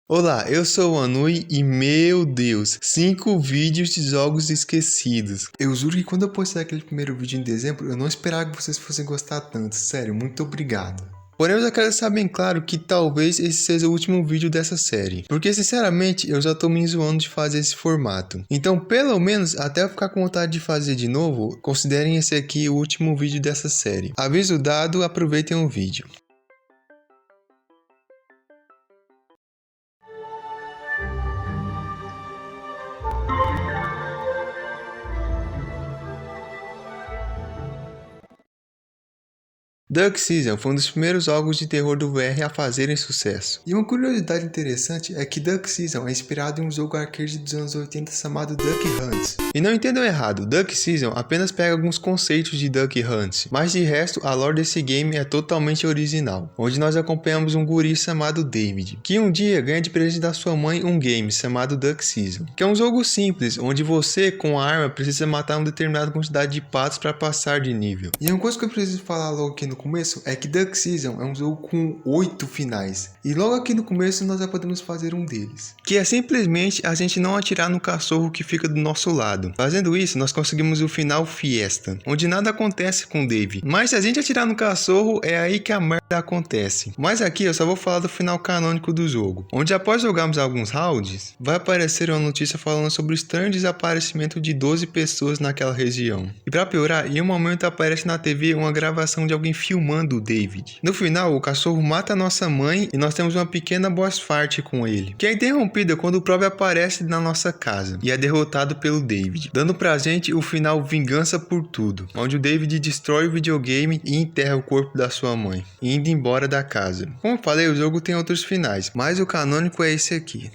Olá, eu sou o Anui e meu Deus, 5 vídeos de jogos esquecidos. Eu juro que quando eu postei aquele primeiro vídeo em dezembro, eu não esperava que vocês fossem gostar tanto, sério, muito obrigado. Porém, eu já quero deixar bem claro que talvez esse seja o último vídeo dessa série, porque sinceramente eu já tô me enjoando de fazer esse formato. Então, pelo menos, até eu ficar com vontade de fazer de novo, considerem esse aqui o último vídeo dessa série. Aviso dado, aproveitem o vídeo. Duck Season foi um dos primeiros jogos de terror do VR a fazerem sucesso. E uma curiosidade interessante é que Duck Season é inspirado em um jogo arcade dos anos 80 chamado Duck Hunt. E não entendam errado, Duck Season apenas pega alguns conceitos de Duck Hunt, mas de resto a lore desse game é totalmente original, onde nós acompanhamos um guri chamado David, que um dia ganha de presente da sua mãe um game chamado Duck Season, que é um jogo simples, onde você com a arma precisa matar uma determinada quantidade de patos para passar de nível. E uma coisa que eu preciso falar logo aqui no começo é que Duck Season é um jogo com 8 finais, e logo aqui no começo nós já podemos fazer um deles, que é simplesmente a gente não atirar no cachorro que fica do nosso lado. Fazendo isso, nós conseguimos o final Fiesta, onde nada acontece com o Dave, mas se a gente atirar no cachorro, é aí que a merda acontece. Mas aqui eu só vou falar do final canônico do jogo, onde após jogarmos alguns rounds, vai aparecer uma notícia falando sobre o estranho desaparecimento de 12 pessoas naquela região. E pra piorar, em um momento aparece na TV uma gravação de alguém filmando o David. No final, o cachorro mata a nossa mãe e nós temos uma pequena boss fight com ele, que é interrompida quando o próprio aparece na nossa casa e é derrotado pelo David, dando pra gente o final Vingança por Tudo, onde o David destrói o videogame e enterra o corpo da sua mãe, indo embora da casa. Como eu falei, o jogo tem outros finais, mas o canônico é esse aqui.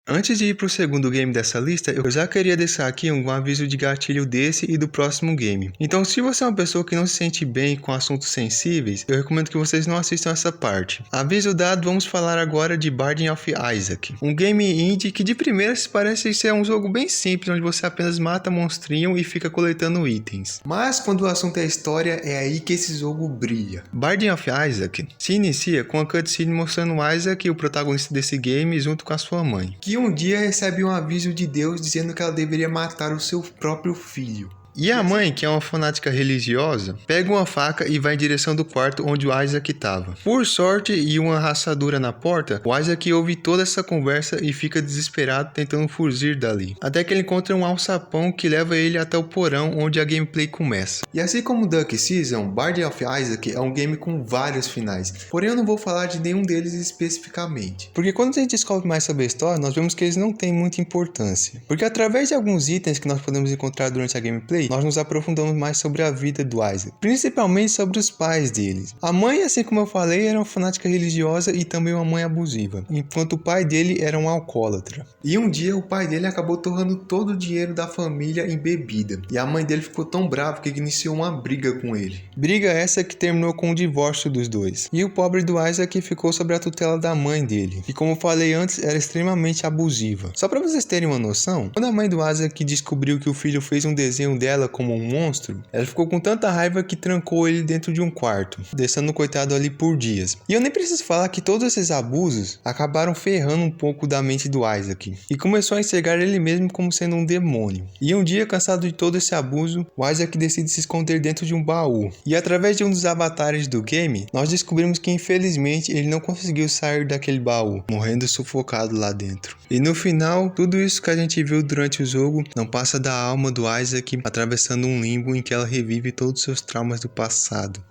Antes de ir para o segundo game dessa lista, eu já queria deixar aqui um aviso de gatilho desse e do próximo game. Então, se você é uma pessoa que não se sente bem com assuntos sensíveis, eu recomendo que vocês não assistam essa parte. Aviso dado, vamos falar agora de Binding of Isaac, um game indie que de primeira se parece ser um jogo bem simples, onde você apenas mata monstrinho e fica coletando itens. Mas quando o assunto é história, é aí que esse jogo brilha. Binding of Isaac se inicia com a cutscene mostrando Isaac, o protagonista desse game, junto com a sua mãe, que um dia recebe um aviso de Deus dizendo que ela deveria matar o seu próprio filho. E a mãe, que é uma fanática religiosa, pega uma faca e vai em direção do quarto onde o Isaac estava. Por sorte e uma rachadura na porta, o Isaac ouve toda essa conversa e fica desesperado tentando fugir dali. Até que ele encontra um alçapão que leva ele até o porão onde a gameplay começa. E assim como Duck Season, Binding of Isaac é um game com vários finais. Porém eu não vou falar de nenhum deles especificamente, porque quando a gente descobre mais sobre a história, nós vemos que eles não têm muita importância. Porque através de alguns itens que nós podemos encontrar durante a gameplay, nós nos aprofundamos mais sobre a vida do Isaac, principalmente sobre os pais deles. A mãe, assim como eu falei, era uma fanática religiosa e também uma mãe abusiva, enquanto o pai dele era um alcoólatra. E um dia o pai dele acabou torrando todo o dinheiro da família em bebida, e a mãe dele ficou tão brava que iniciou uma briga com ele. Briga essa que terminou com o divórcio dos dois. E o pobre do Isaac ficou sob a tutela da mãe dele, que como eu falei antes, era extremamente abusiva. Só para vocês terem uma noção, quando a mãe do Isaac descobriu que o filho fez um desenho dela como um monstro, ela ficou com tanta raiva que trancou ele dentro de um quarto, deixando o coitado ali por dias. E eu nem preciso falar que todos esses abusos acabaram ferrando um pouco da mente do Isaac, e começou a enxergar ele mesmo como sendo um demônio. E um dia, cansado de todo esse abuso, o Isaac decide se esconder dentro de um baú. E através de um dos avatares do game, nós descobrimos que infelizmente ele não conseguiu sair daquele baú, morrendo sufocado lá dentro. E no final, tudo isso que a gente viu durante o jogo não passa da alma do Isaac atravessando um limbo em que ela revive todos os seus traumas do passado.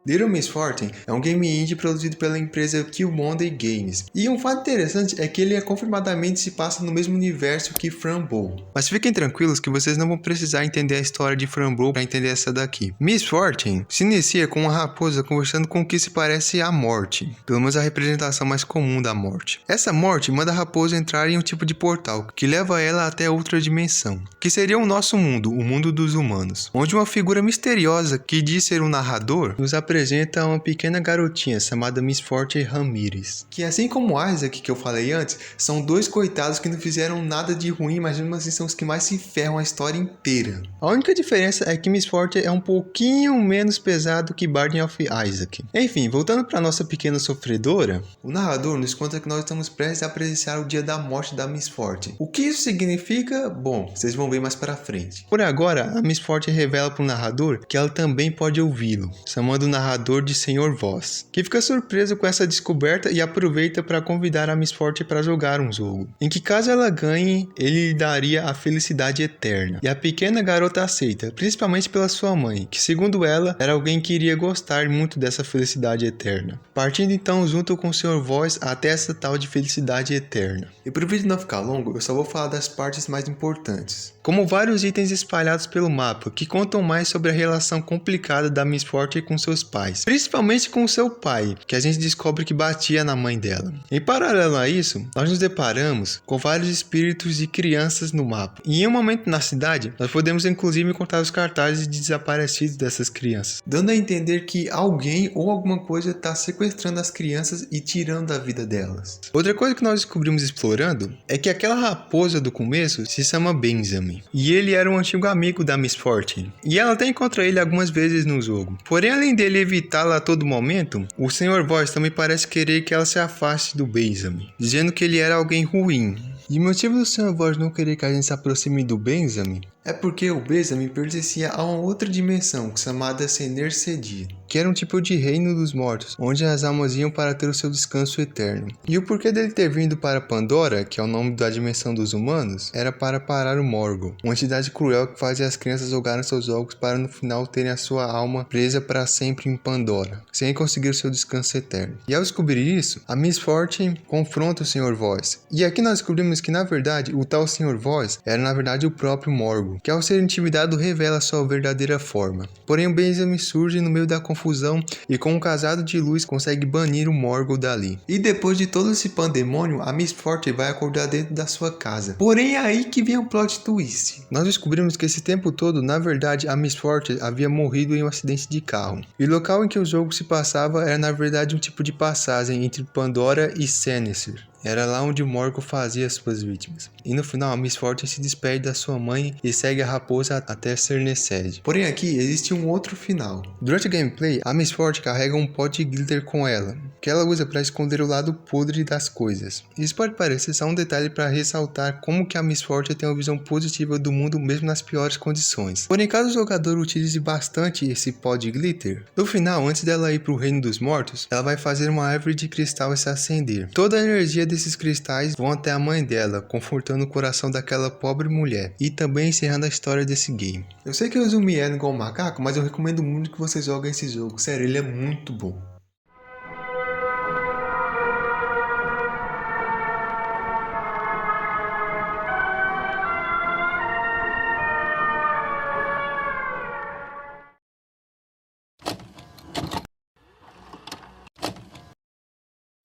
Little Miss Fortune é um game indie produzido pela empresa Kill Monday Games. E um fato interessante é que ele confirmadamente se passa no mesmo universo que Frambow. Mas fiquem tranquilos que vocês não vão precisar entender a história de Frambow para entender essa daqui. Miss Fortune se inicia com uma raposa conversando com o que se parece a morte, pelo menos a representação mais comum da morte. Essa morte manda a raposa entrar em um tipo de portal que leva ela até outra dimensão, que seria o nosso mundo, o mundo dos humanos, onde uma figura misteriosa que diz ser um narrador nos apresenta uma pequena garotinha chamada Miss Fortune Ramirez, que assim como Isaac, que eu falei antes, são dois coitados que não fizeram nada de ruim, mas mesmo assim são os que mais se ferram a história inteira. A única diferença é que Miss Fortune é um pouquinho menos pesado que Binding of Isaac. Enfim, voltando para nossa pequena sofredora, o narrador nos conta que nós estamos prestes a presenciar o dia da morte da Miss Fortune. O que isso significa? Bom, vocês vão ver mais para frente. Por agora, a Miss Fortune revela para o narrador que ela também pode ouvi-lo, chamando o narrador de Senhor Voz, que fica surpreso com essa descoberta e aproveita para convidar a Miss Fortune para jogar um jogo, em que caso ela ganhe, ele lhe daria a felicidade eterna. E a pequena garota aceita, principalmente pela sua mãe, que segundo ela, era alguém que iria gostar muito dessa felicidade eterna. Partindo então junto com o Senhor Voz até essa tal de felicidade eterna. E para o vídeo não ficar longo, eu só vou falar das partes mais importantes, como vários itens espalhados pelo mapa, que contam mais sobre a relação complicada da Miss Fortune com seus pais, principalmente com seu pai, que a gente descobre que batia na mãe dela. Em paralelo a isso, nós nos deparamos com vários espíritos de crianças no mapa, e em um momento na cidade, nós podemos inclusive encontrar os cartazes de desaparecidos dessas crianças, dando a entender que alguém ou alguma coisa está sequestrando as crianças e tirando a vida delas. Outra coisa que nós descobrimos explorando é que aquela raposa do começo se chama Benjamin, e ele era um antigo amigo da Miss Fortune, e ela até encontra ele algumas vezes no jogo. Porém, além dele evitá-la a todo momento, o Senhor Voz também parece querer que ela se afaste do Benjamin, dizendo que ele era alguém ruim. E o motivo do Senhor Voz não querer que a gente se aproxime do Benjamin é porque o Benjamin pertencia a uma outra dimensão chamada Sener Cedi, que era um tipo de reino dos mortos, onde as almas iam para ter o seu descanso eterno. E o porquê dele ter vindo para Pandora, que é o nome da dimensão dos humanos, era para parar o Morgul, uma entidade cruel que fazia as crianças jogarem seus jogos para no final terem a sua alma presa para sempre em Pandora, sem conseguir o seu descanso eterno. E ao descobrir isso, a Miss Fortune confronta o Senhor Voz. E aqui nós descobrimos que na verdade o tal Senhor Voz era na verdade o próprio Morgul, que ao ser intimidado revela sua verdadeira forma. Porém o Benjamin surge no meio da confusão e com um cajado de luz consegue banir o Morgul dali. E depois de todo esse pandemônio, a Miss Fortune vai acordar dentro da sua casa. Porém é aí que vem o plot twist. Nós descobrimos que esse tempo todo, na verdade, a Miss Fortune havia morrido em um acidente de carro. E o local em que o jogo se passava era na verdade um tipo de passagem entre Pandora e Senecer. Era lá onde o Morgul fazia as suas vítimas. E no final, a Miss Fortune se despede da sua mãe e segue a raposa até Sener Cedi. Porém aqui existe um outro final. Durante o gameplay, a Miss Fortune carrega um pó de glitter com ela, que ela usa para esconder o lado podre das coisas. Isso pode parecer só um detalhe para ressaltar como que a Miss Fortune tem uma visão positiva do mundo mesmo nas piores condições. Porém, caso o jogador utilize bastante esse pó de glitter, no final, antes dela ir para o reino dos mortos, ela vai fazer uma árvore de cristal se acender. Toda a energia desses cristais vão até a mãe dela, confortando o coração daquela pobre mulher e também encerrando a história desse game. Eu sei que eu resumi ela igual um macaco, mas eu recomendo muito que vocês joguem esse jogo. Sério, ele é muito bom.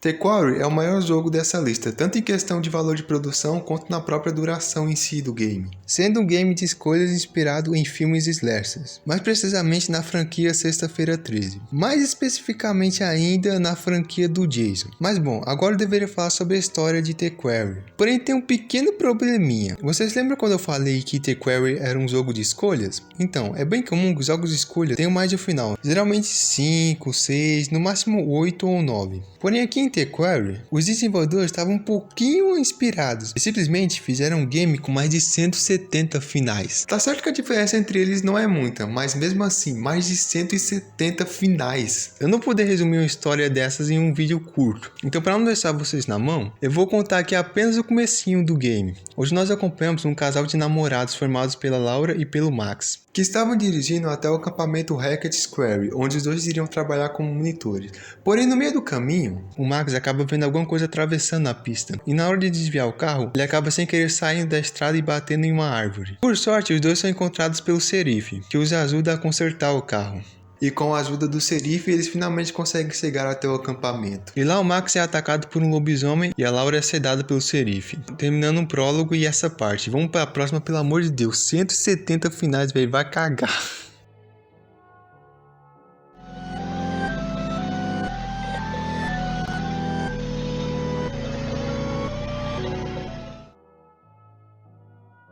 The Quarry é o maior jogo dessa lista, tanto em questão de valor de produção quanto na própria duração em si do game, sendo um game de escolhas inspirado em filmes slashers, mais precisamente na franquia Sexta-feira 13, mais especificamente ainda na franquia do Jason. Mas bom, agora eu deveria falar sobre a história de The Quarry, porém tem um pequeno probleminha. Vocês lembram quando eu falei que The Quarry era um jogo de escolhas? Então, é bem comum que os jogos de escolha tenham mais de um final, geralmente 5, 6, no máximo 8 ou 9. Porém aqui em The Quarry, os desenvolvedores estavam um pouquinho inspirados e simplesmente fizeram um game com mais de 170 finais. Tá certo que a diferença entre eles não é muita, mas mesmo assim, mais de 170 finais. Eu não poder resumir uma história dessas em um vídeo curto, então para não deixar vocês na mão, eu vou contar aqui apenas o comecinho do game. Hoje nós acompanhamos um casal de namorados formados pela Laura e pelo Max. que estavam dirigindo até o acampamento Hackett Square, onde os dois iriam trabalhar como monitores. Porém, no meio do caminho, o Max acaba vendo alguma coisa atravessando a pista, e na hora de desviar o carro, ele acaba sem querer saindo da estrada e batendo em uma árvore. Por sorte, os dois são encontrados pelo xerife, que os ajuda a consertar o carro. E com a ajuda do xerife, eles finalmente conseguem chegar até o acampamento. E lá o Max é atacado por um lobisomem e a Laura é sedada pelo xerife. Terminando um prólogo e essa parte. Vamos para a próxima, pelo amor de Deus. 170 finais, velho. Vai cagar.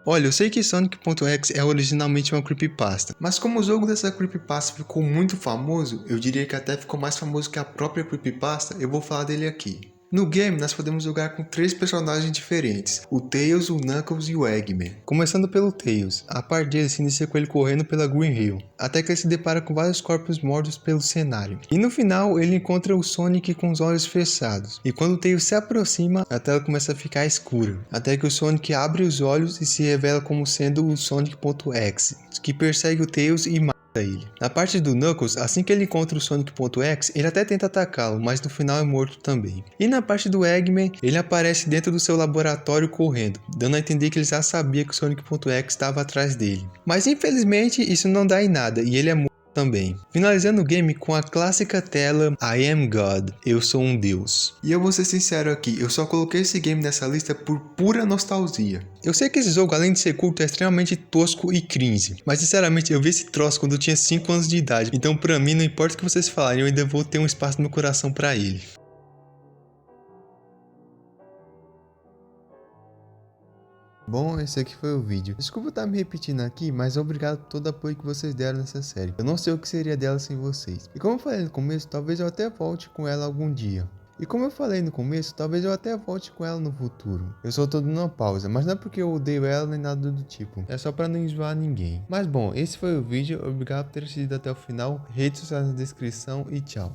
Olha, eu sei que Sonic.exe é originalmente uma creepypasta, mas como o jogo dessa creepypasta ficou muito famoso, eu diria que até ficou mais famoso que a própria creepypasta, eu vou falar dele aqui. No game, nós podemos jogar com 3 personagens diferentes, o Tails, o Knuckles e o Eggman. Começando pelo Tails, a parte dele se inicia com ele correndo pela Green Hill, até que ele se depara com vários corpos mortos pelo cenário. E no final, ele encontra o Sonic com os olhos fechados, e quando o Tails se aproxima, a tela começa a ficar escura, até que o Sonic abre os olhos e se revela como sendo o Sonic.exe, que persegue o Tails e mata ele. Na parte do Knuckles, assim que ele encontra o Sonic.exe, ele até tenta atacá-lo, mas no final é morto também. E na parte do Eggman, ele aparece dentro do seu laboratório correndo, dando a entender que ele já sabia que o Sonic.exe estava atrás dele. Mas infelizmente isso não dá em nada, e ele é morto também. Finalizando o game com a clássica tela I am God, eu sou um deus. E eu vou ser sincero aqui, eu só coloquei esse game nessa lista por pura nostalgia. Eu sei que esse jogo, além de ser curto, é extremamente tosco e cringe, mas sinceramente eu vi esse troço quando eu tinha 5 anos de idade, então pra mim não importa o que vocês falarem, eu ainda vou ter um espaço no meu coração pra ele. Bom, esse aqui foi o vídeo. Desculpa estar me repetindo aqui, mas obrigado por todo o apoio que vocês deram nessa série. Eu não sei o que seria dela sem vocês. E como eu falei no começo, talvez eu até volte com ela algum dia. E como eu falei no começo, talvez eu até volte com ela no futuro. Eu só tô dando uma pausa, mas não é porque eu odeio ela nem nada do tipo. É só pra não enjoar ninguém. Mas bom, esse foi o vídeo. Obrigado por ter assistido até o final. Redes sociais na descrição e tchau.